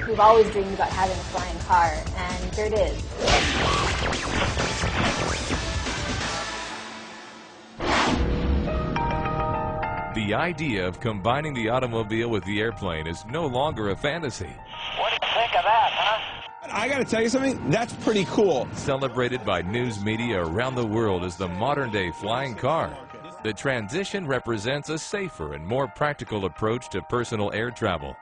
We've always dreamed about having a flying car, and here it is. The idea of combining the automobile with the airplane is no longer a fantasy. What do you think of that, huh? I gotta tell you something, that's pretty cool. Celebrated by news media around the world as the modern-day flying car, the Transition represents a safer and more practical approach to personal air travel.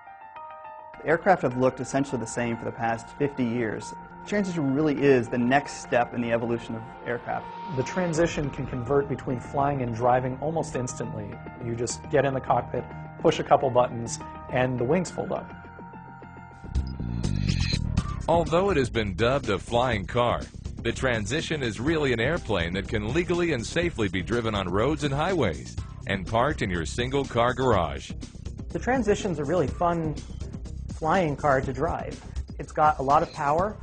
Aircraft have looked essentially the same for the past 50 years. Transition really is the next step in the evolution of aircraft. The Transition can convert between flying and driving almost instantly. You just get in the cockpit, push a couple buttons, and the wings fold up. Although it has been dubbed a flying car, the Transition is really an airplane that can legally and safely be driven on roads and highways and parked in your single-car garage. The Transition's a really fun flying car to drive. It's got a lot of power,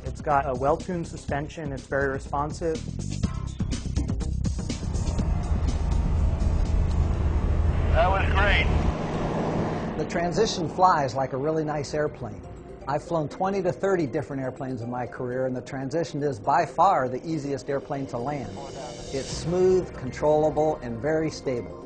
it's got a well-tuned suspension, it's very responsive. That was great. The Transition flies like a really nice airplane. I've flown 20 to 30 different airplanes in my career, and the Transition is by far the easiest airplane to land. It's smooth, controllable, and very stable.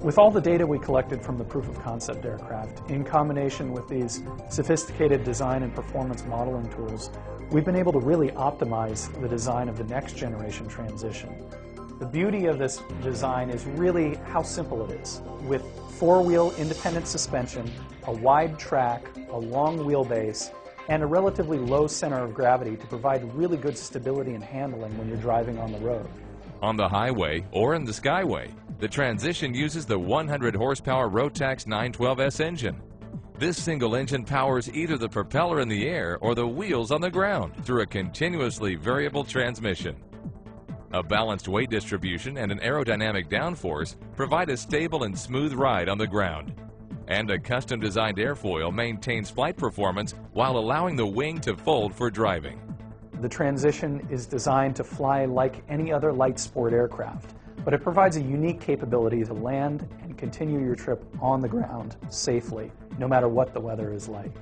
With all the data we collected from the proof of concept aircraft, in combination with these sophisticated design and performance modeling tools, we've been able to really optimize the design of the next generation Transition. The beauty of this design is really how simple it is. With four-wheel independent suspension, a wide track, a long wheelbase, and a relatively low center of gravity to provide really good stability and handling when you're driving on the road. On the highway or in the skyway, the Transition uses the 100 horsepower Rotax 912S engine. This single engine powers either the propeller in the air or the wheels on the ground through a continuously variable transmission. A balanced weight distribution and an aerodynamic downforce provide a stable and smooth ride on the ground. And a custom-designed airfoil maintains flight performance while allowing the wing to fold for driving. The Transition is designed to fly like any other light sport aircraft, but it provides a unique capability to land and continue your trip on the ground safely, no matter what the weather is like.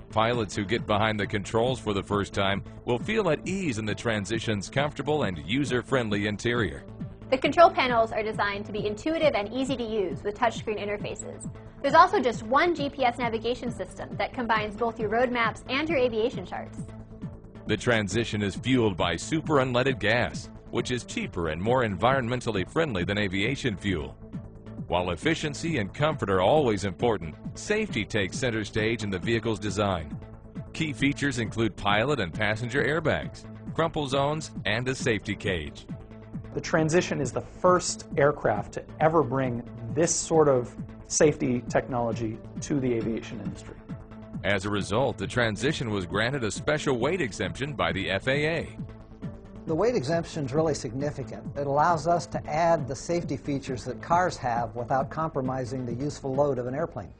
Pilots who get behind the controls for the first time will feel at ease in the Transition's comfortable and user-friendly interior. The control panels are designed to be intuitive and easy to use with touchscreen interfaces. There's also just one GPS navigation system that combines both your road maps and your aviation charts. The Transition is fueled by super unleaded gas, which is cheaper and more environmentally friendly than aviation fuel. While efficiency and comfort are always important, safety takes center stage in the vehicle's design. Key features include pilot and passenger airbags, crumple zones, and a safety cage. The Transition is the first aircraft to ever bring this sort of safety technology to the aviation industry. As a result, the Transition was granted a special weight exemption by the FAA. The weight exemption is really significant. It allows us to add the safety features that cars have without compromising the useful load of an airplane.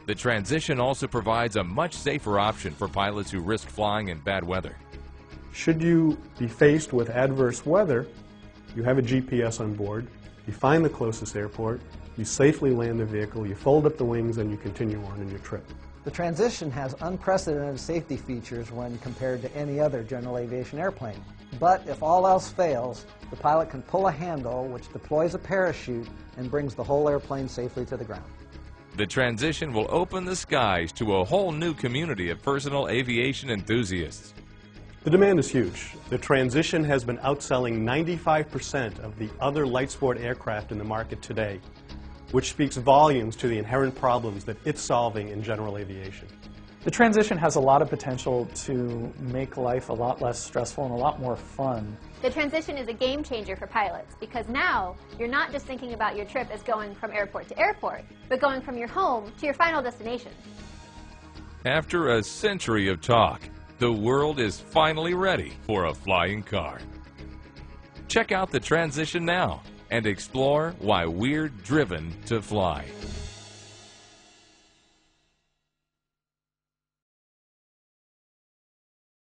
The Transition also provides a much safer option for pilots who risk flying in bad weather. Should you be faced with adverse weather, you have a GPS on board, you find the closest airport, you safely land the vehicle, you fold up the wings, and you continue on in your trip. The Transition has unprecedented safety features when compared to any other general aviation airplane. But if all else fails, the pilot can pull a handle which deploys a parachute and brings the whole airplane safely to the ground. The Transition will open the skies to a whole new community of personal aviation enthusiasts. The demand is huge. The Transition has been outselling 95% of the other light sport aircraft in the market today, which speaks volumes to the inherent problems that it's solving in general aviation. The Transition has a lot of potential to make life a lot less stressful and a lot more fun. The Transition is a game changer for pilots because now you're not just thinking about your trip as going from airport to airport, but going from your home to your final destination. After a century of talk, the world is finally ready for a flying car. Check out the Transition now and explore why we're driven to fly.